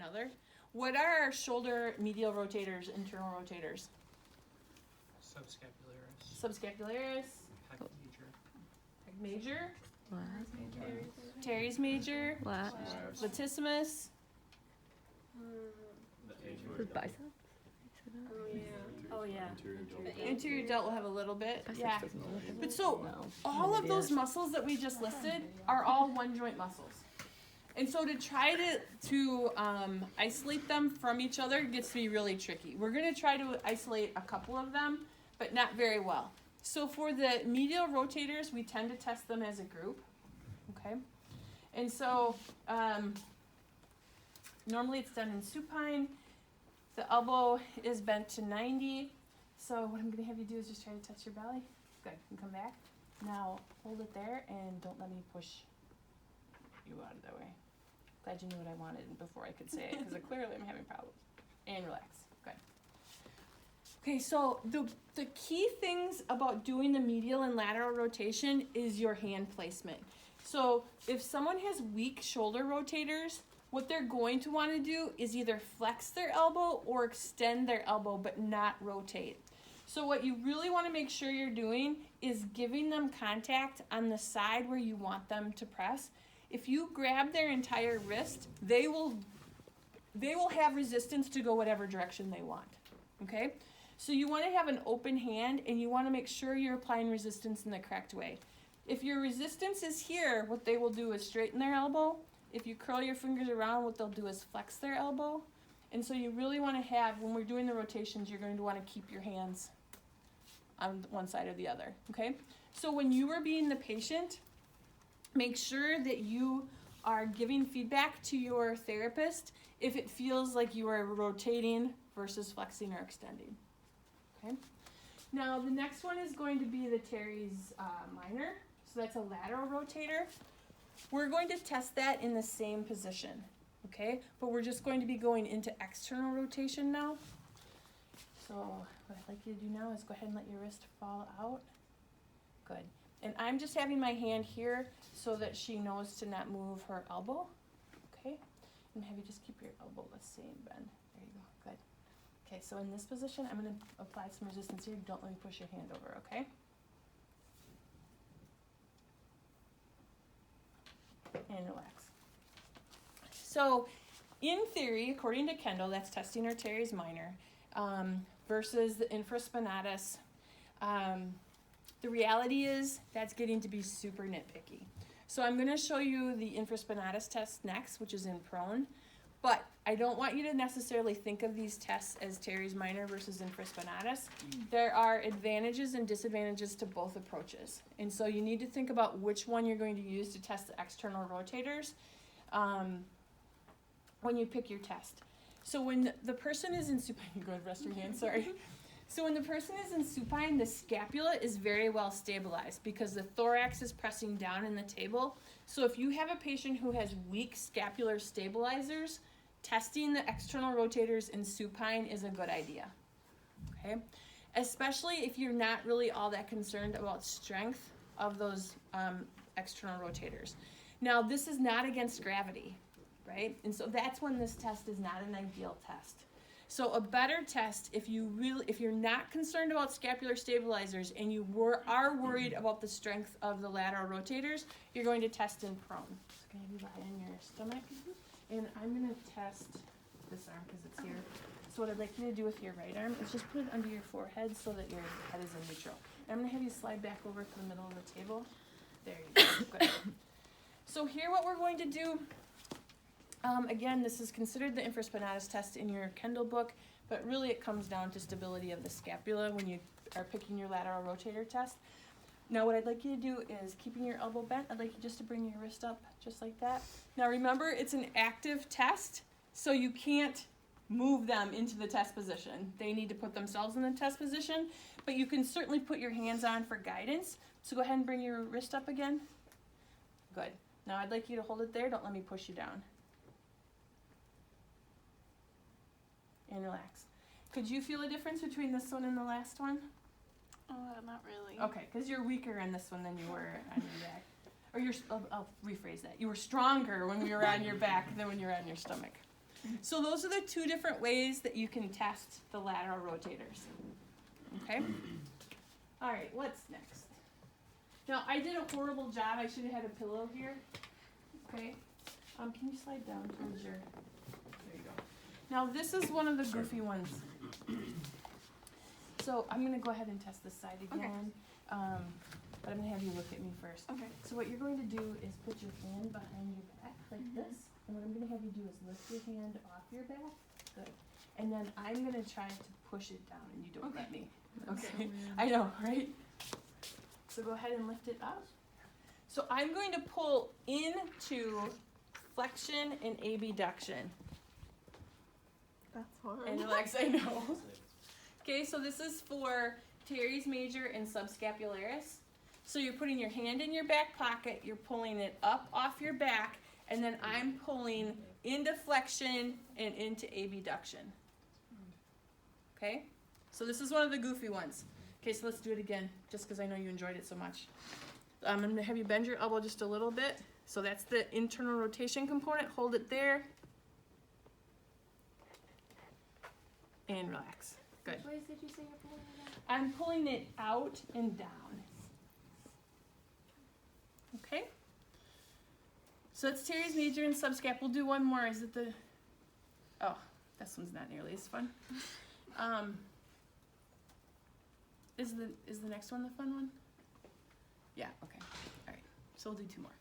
another. What are our shoulder medial rotators, internal rotators? Subscapularis. Subscapularis. Pec major. Pec major. What? Teres major. What? Latissimus. His bicep? Oh yeah. Anterior delt will have a little bit. Biceps Yeah. doesn't move. But so all of those muscles that we just listed are all one joint muscles. And so to try to isolate them from each other gets to be really tricky. We're going to try to isolate a couple of them, but not very well. So for the medial rotators, we tend to test them as a group. Okay? And so normally it's done in supine. The elbow is bent to 90. So what I'm going to have you do is just try to touch your belly. Good. And come back. Now hold it there and don't let me push you out of the way. Glad you knew what I wanted before I could say it, because clearly I'm having problems. And relax. Good. Okay, so the key things about doing the medial and lateral rotation is your hand placement. So if someone has weak shoulder rotators, what they're going to want to do is either flex their elbow or extend their elbow, but not rotate. So what you really want to make sure you're doing is giving them contact on the side where you want them to press. If you grab their entire wrist, they will have resistance to go whatever direction they want. Okay? So you want to have an open hand, and you want to make sure you're applying resistance in the correct way. If your resistance is here, what they will do is straighten their elbow. If you curl your fingers around, what they'll do is flex their elbow. And so you really want to have, when we're doing the rotations, you're going to want to keep your hands on one side or the other. Okay? So when you are being the patient, make sure that you are giving feedback to your therapist if it feels like you are rotating versus flexing or extending. Okay? Now the next one is going to be the Teres minor. So that's a lateral rotator. We're going to test that in the same position. Okay? But we're just going to be going into external rotation now. So what I'd like you to do now is go ahead and let your wrist fall out. Good. And I'm just having my hand here so that she knows to not move her elbow. Okay? And have you just keep your elbow the same bend. There you go. Good. Okay, so in this position, I'm going to apply some resistance here. Don't let me push your hand over, okay? And relax. So, in theory, according to Kendall, that's testing her Teres minor versus the Infraspinatus. The reality is that's getting to be super nitpicky. So I'm going to show you the Infraspinatus test next, which is in prone. But I don't want you to necessarily think of these tests as Teres minor versus Infraspinatus. There are advantages and disadvantages to both approaches. And so you need to think about which one you're going to use to test the external rotators when you pick your test. So when the person is in supine, you go ahead and rest your hand, sorry. So when the person is in supine, the scapula is very well stabilized because the thorax is pressing down in the table. So if you have a patient who has weak scapular stabilizers, testing the external rotators in supine is a good idea, okay? Especially if you're not really all that concerned about strength of those external rotators. Now, this is not against gravity, right? And so that's when this test is not an ideal test. So a better test, if you're not concerned about scapular stabilizers and you are worried about the strength of the lateral rotators, you're going to test in prone. So can you lie on your stomach? And I'm going to test this arm because it's here. So what I'd like you to do with your right arm is just put it under your forehead so that your head is in neutral. And I'm going to have you slide back over to the middle of the table. There you go. Good. So here what we're going to do, again, this is considered the Infraspinatus test in your Kendall book, but really it comes down to stability of the scapula when you are picking your lateral rotator test. Now what I'd like you to do is, keeping your elbow bent, I'd like you just to bring your wrist up just like that. Now remember, it's an active test, so you can't move them into the test position. They need to put themselves in the test position, but you can certainly put your hands on for guidance. So go ahead and bring your wrist up again. Good. Now I'd like you to hold it there. Don't let me push you down. And relax. Could you feel a difference between this one and the last one? Not really. Okay, because you're weaker in this one than you were on your back. Or I'll rephrase that. You were stronger when you were on your back than when you were on your stomach. So those are the two different ways that you can test the lateral rotators. Okay? All right, what's next? Now, I did a horrible job. I should have had a pillow here. Okay? Can you slide down towards your... There you go. Now, this is one of the goofy ones. So I'm going to go ahead and test this side again. Okay. But I'm going to have you look at me first. Okay. So what you're going to do is put your hand behind your back like this. And what I'm going to have you do is lift your hand off your back. Good. And then I'm going to try to push it down, and you don't let me. Okay. I know, right? So go ahead and lift it up. So I'm going to pull into flexion and abduction. That's hard. And relax, I know. Okay, so this is for Teres major and Subscapularis. So you're putting your hand in your back pocket, you're pulling it up off your back, and then I'm pulling into flexion and into abduction. Okay? So this is one of the goofy ones. Okay, so let's do it again, just because I know you enjoyed it so much. I'm going to have you bend your elbow just a little bit. So that's the internal rotation component. Hold it there. And relax. Good. Which ways did you say you're pulling it out? I'm pulling it out and down. Okay? So it's Teres major and subscap. We'll do one more. Is it the... Oh, this one's not nearly as fun. Is the next one the fun one? Yeah, okay. All right. So we'll do two more.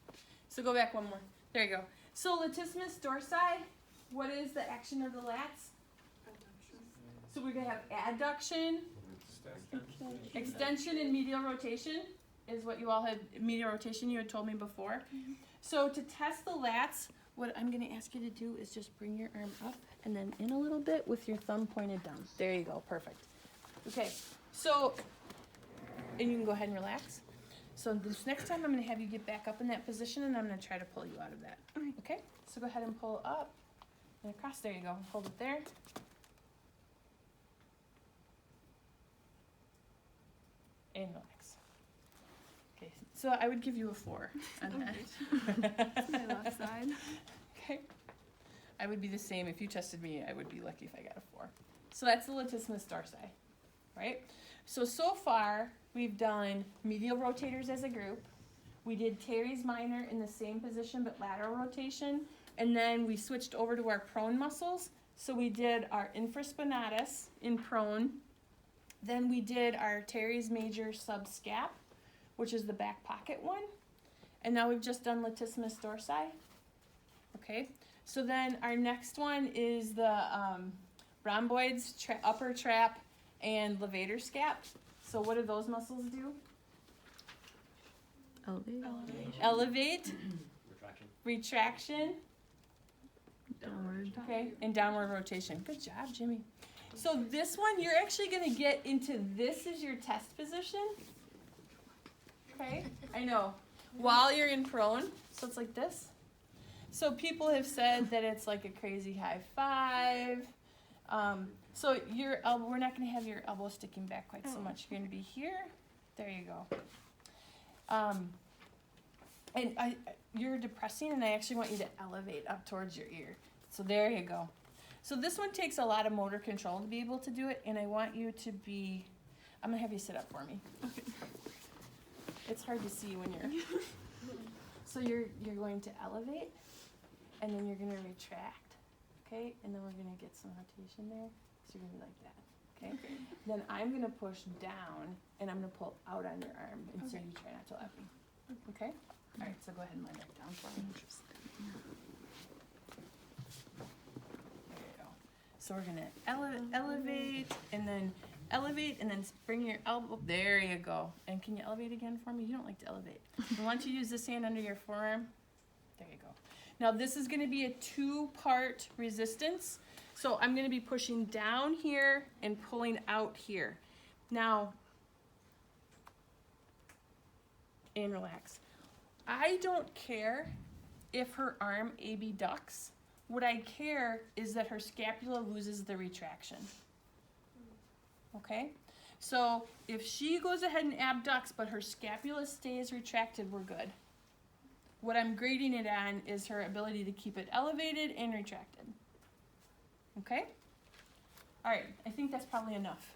So go back one more. There you go. So Latissimus dorsi, what is the action of the lats? So we're going to have adduction, extension, and medial rotation is what you all had, medial rotation you had told me before. So to test the lats, what I'm going to ask you to do is just bring your arm up and then in a little bit with your thumb pointed down. There you go, perfect. Okay, so, and you can go ahead and relax. So this next time I'm going to have you get back up in that position and I'm going to try to pull you out of that. Okay, so go ahead and pull up and across. There you go, hold it there. And relax. Okay, so I would give you a 4 on that. That's my left side. Okay. I would be the same. If you tested me, I would be lucky if I got a 4. So that's the Latissimus dorsi, right? So far, we've done medial rotators as a group. We did Teres minor in the same position, but lateral rotation. And then we switched over to our prone muscles. So we did our infraspinatus in prone. Then we did our Teres major subscap, which is the back pocket one. And now we've just done Latissimus dorsi. Okay, so then our next one is the rhomboids, upper trap, and levator scap. So what do those muscles do? Elevate. Retraction. Downward. Okay, and downward rotation. Good job, Jimmy. So this one, you're actually going to get into this as your test position. Okay, I know. While you're in prone, so it's like this. So people have said that it's like a crazy high five. So your elbow, we're not going to have your elbow sticking back quite so much. You're going to be here. There you go. And you're depressing, and I actually want you to elevate up towards your ear. So there you go. So this one takes a lot of motor control to be able to do it, and I want you to be, I'm going to have you sit up for me. Okay. It's hard to see when you're, so you're going to elevate, and then you're going to retract, okay? And then we're going to get some rotation there, so you're going to be like that, okay? Then I'm going to push down, and I'm going to pull out on your arm, and so you try not to let me, okay? All right, so go ahead and lie back down for me. So we're going to elevate, and then bring your elbow. There you go. And can you elevate again for me? You don't like to elevate. I want you to use this hand under your forearm. There you go. Now this is going to be a 2-part resistance. So I'm going to be pushing down here and pulling out here. Now, and relax. I don't care if her arm abducts. What I care is that her scapula loses the retraction. Okay? So if she goes ahead and abducts, but her scapula stays retracted, we're good. What I'm grading it on is her ability to keep it elevated and retracted. Okay? Alright, I think that's probably enough.